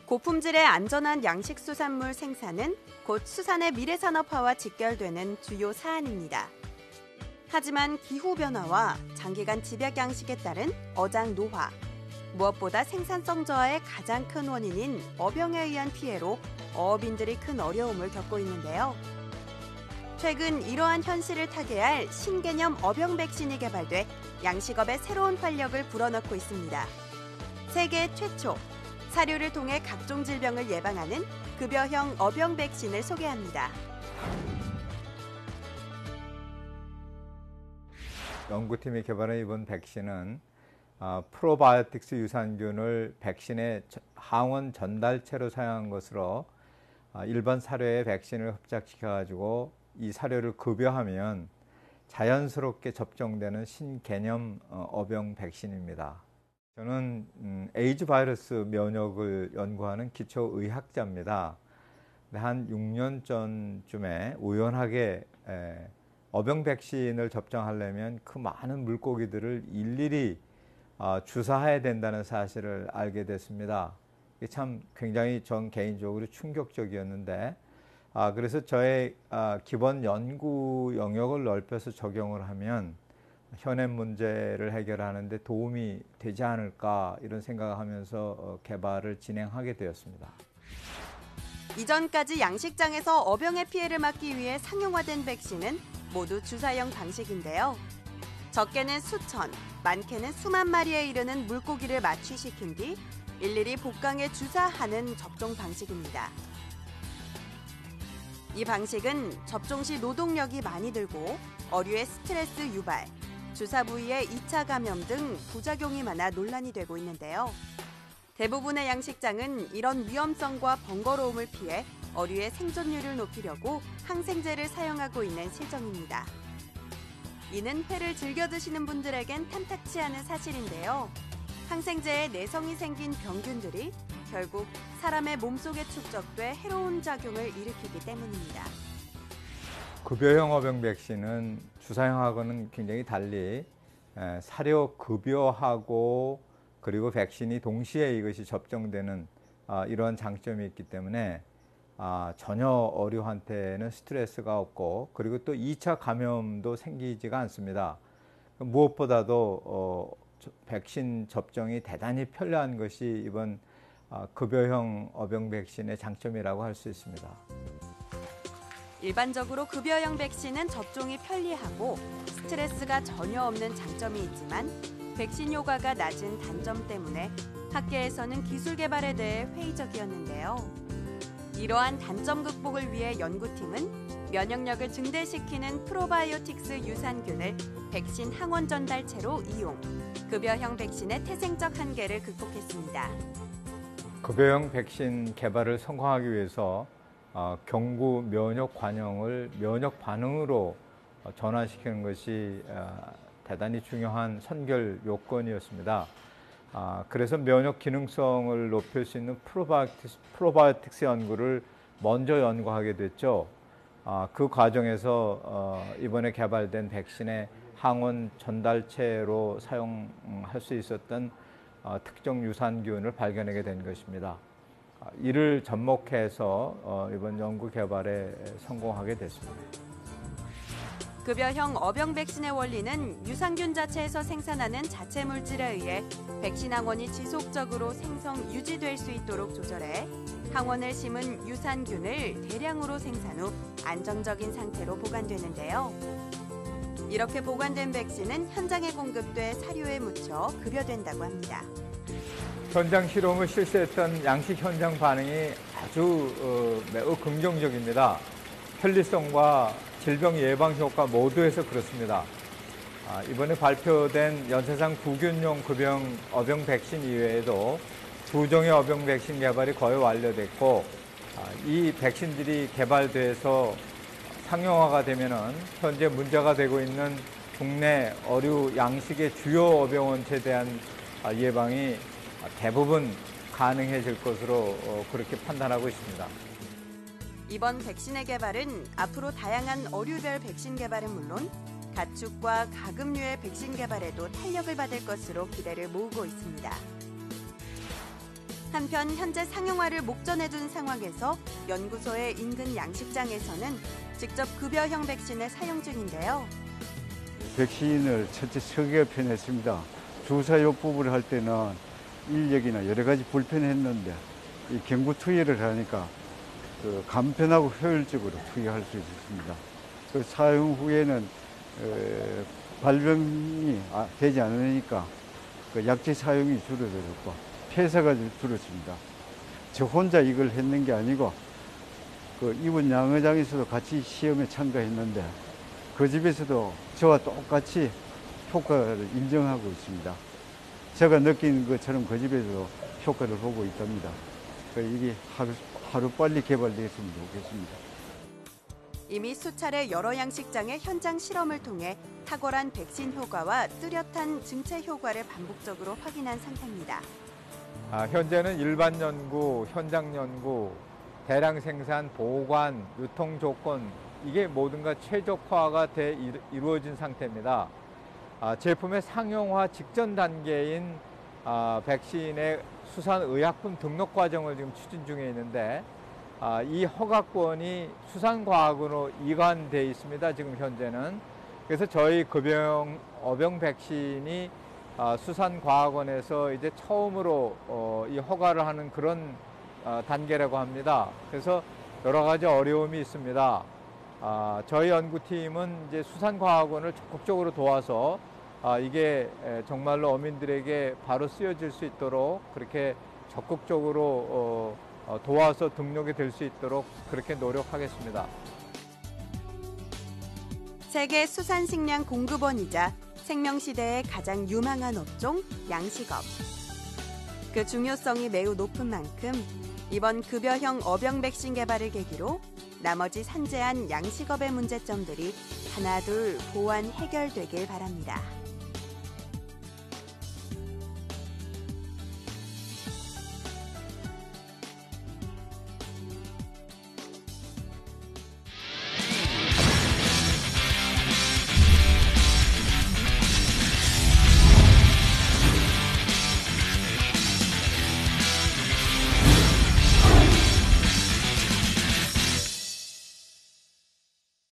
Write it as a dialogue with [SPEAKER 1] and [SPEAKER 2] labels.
[SPEAKER 1] 고품질의 안전한 양식수산물 생산은 곧 수산의 미래산업화와 직결되는 주요 사안입니다. 하지만 기후변화와 장기간 집약 양식에 따른 어장 노화, 무엇보다 생산성 저하의 가장 큰 원인인 어병에 의한 피해로 어업인들이 큰 어려움을 겪고 있는데요. 최근 이러한 현실을 타개할 신개념 어병 백신이 개발돼 양식업에 새로운 활력을 불어넣고 있습니다. 세계 최초, 사료를 통해 각종 질병을 예방하는 급여형 어병 백신을 소개합니다.
[SPEAKER 2] 연구팀이 개발한 이번 백신은 프로바이오틱스 유산균을 백신의 항원 전달체로 사용한 것으로 일반 사료에 백신을 흡착시켜가지고 이 사료를 급여하면 자연스럽게 접종되는 신개념 어병 백신입니다. 저는 에이즈 바이러스 면역을 연구하는 기초의학자입니다. 한 6년 전쯤에 우연하게 어병 백신을 접종하려면 그 많은 물고기들을 일일이 주사해야 된다는 사실을 알게 됐습니다. 이게 참 굉장히 전 개인적으로 충격적이었는데, 그래서 저의 기본 연구 영역을 넓혀서 적용을 하면 현행 문제를 해결하는 데 도움이 되지 않을까 이런 생각을 하면서 개발을 진행하게 되었습니다.
[SPEAKER 1] 이전까지 양식장에서 어병의 피해를 막기 위해 상용화된 백신은 모두 주사형 방식인데요. 적게는 수천, 많게는 수만 마리에 이르는 물고기를 마취시킨 뒤 일일이 복강에 주사하는 접종 방식입니다. 이 방식은 접종 시 노동력이 많이 들고 어류의 스트레스 유발, 주사 부위의 2차 감염 등 부작용이 많아 논란이 되고 있는데요. 대부분의 양식장은 이런 위험성과 번거로움을 피해 어류의 생존율을 높이려고 항생제를 사용하고 있는 실정입니다. 이는 회를 즐겨 드시는 분들에겐 탐탁치 않은 사실인데요. 항생제에 내성이 생긴 병균들이 결국 사람의 몸속에 축적돼 해로운 작용을 일으키기 때문입니다.
[SPEAKER 2] 급여형 어병 백신은 주사형하고는 굉장히 달리 사료 급여하고 그리고 백신이 동시에 이것이 접종되는 이러한 장점이 있기 때문에 전혀 어류한테는 스트레스가 없고 그리고 또 2차 감염도 생기지가 않습니다. 무엇보다도 백신 접종이 대단히 편리한 것이 이번 급여형 어병 백신의 장점이라고 할 수 있습니다.
[SPEAKER 1] 일반적으로 급여형 백신은 접종이 편리하고 스트레스가 전혀 없는 장점이 있지만 백신 효과가 낮은 단점 때문에 학계에서는 기술 개발에 대해 회의적이었는데요. 이러한 단점 극복을 위해 연구팀은 면역력을 증대시키는 프로바이오틱스 유산균을 백신 항원 전달체로 이용, 급여형 백신의 태생적 한계를 극복했습니다.
[SPEAKER 2] 급여형 백신 개발을 성공하기 위해서 경구 면역 관형을 면역 반응으로 전환시키는 것이 대단히 중요한 선결 요건이었습니다. 그래서 면역 기능성을 높일 수 있는 프로바이오틱스 연구를 먼저 연구하게 됐죠. 그 과정에서 이번에 개발된 백신의 항원 전달체로 사용할 수 있었던 특정 유산균을 발견하게 된 것입니다. 이를 접목해서 이번 연구 개발에 성공하게 됐습니다.
[SPEAKER 1] 급여형 어병 백신의 원리는 유산균 자체에서 생산하는 자체 물질에 의해 백신 항원이 지속적으로 생성, 유지될 수 있도록 조절해 항원을 심은 유산균을 대량으로 생산 후 안정적인 상태로 보관되는데요. 이렇게 보관된 백신은 현장에 공급돼 사료에 묻혀 급여된다고 합니다.
[SPEAKER 2] 현장 실험을 실시했던 양식 현장 반응이 아주 매우 긍정적입니다. 편리성과 질병 예방 효과 모두에서 그렇습니다. 이번에 발표된 연쇄상 구균용 급여형 어병 백신 이외에도 2종의 어병 백신 개발이 거의 완료됐고 이 백신들이 개발돼서 상용화가 되면은 현재 문제가 되고 있는 국내 어류 양식의 주요 어병원체에 대한 예방이 대부분 가능해질 것으로 그렇게 판단하고 있습니다.
[SPEAKER 1] 이번 백신의 개발은 앞으로 다양한 어류별 백신 개발은 물론 가축과 가금류의 백신 개발에도 탄력을 받을 것으로 기대를 모으고 있습니다. 한편 현재 상용화를 목전에 둔 상황에서 연구소의 인근 양식장에서는 직접 급여형 백신을 사용 중인데요.
[SPEAKER 3] 백신을 첫째 서기가 편했습니다. 주사 요법을 할 때는 인력이나 여러 가지 불편했는데 이 경구 투여를 하니까 간편하고 효율적으로 투여할 수 있었습니다. 그 사용 후에는 발병이 되지 않으니까 그 약제 사용이 줄어들었고 폐사가 줄었습니다. 저 혼자 이걸 했는 게 아니고 그 이분 양의장에서도 같이 시험에 참가했는데 그 집에서도 저와 똑같이 효과를 인정하고 있습니다. 제가 느낀 것처럼 그 집에서도 효과를 보고 있답니다. 이게 하루 빨리 개발되었으면 좋겠습니다.
[SPEAKER 1] 이미 수차례 여러 양식장의 현장 실험을 통해 탁월한 백신 효과와 뚜렷한 증체 효과를 반복적으로 확인한 상태입니다.
[SPEAKER 2] 현재는 일반 연구, 현장 연구, 대량 생산, 보관, 유통 조건 이게 모든가 최적화가 이루어진 상태입니다. 제품의 상용화 직전 단계인 백신의 수산의약품 등록 과정을 지금 추진 중에 있는데 이 허가권이 수산과학으로 이관돼 있습니다. 지금 현재는. 그래서 저희 급여형 어병 백신이 수산과학원에서 이제 처음으로 이 허가를 하는 그런 단계라고 합니다. 그래서 여러 가지 어려움이 있습니다. 저희 연구팀은 이제 수산과학원을 적극적으로 도와서 이게 정말로 어민들에게 바로 쓰여질 수 있도록 그렇게 적극적으로 도와서 등록이 될 수 있도록 그렇게 노력하겠습니다.
[SPEAKER 1] 세계 수산식량 공급원이자 생명시대의 가장 유망한 업종 양식업. 그 중요성이 매우 높은 만큼 이번 급여형 어병 백신 개발을 계기로 나머지 산재한 양식업의 문제점들이 하나둘 보완 해결되길 바랍니다.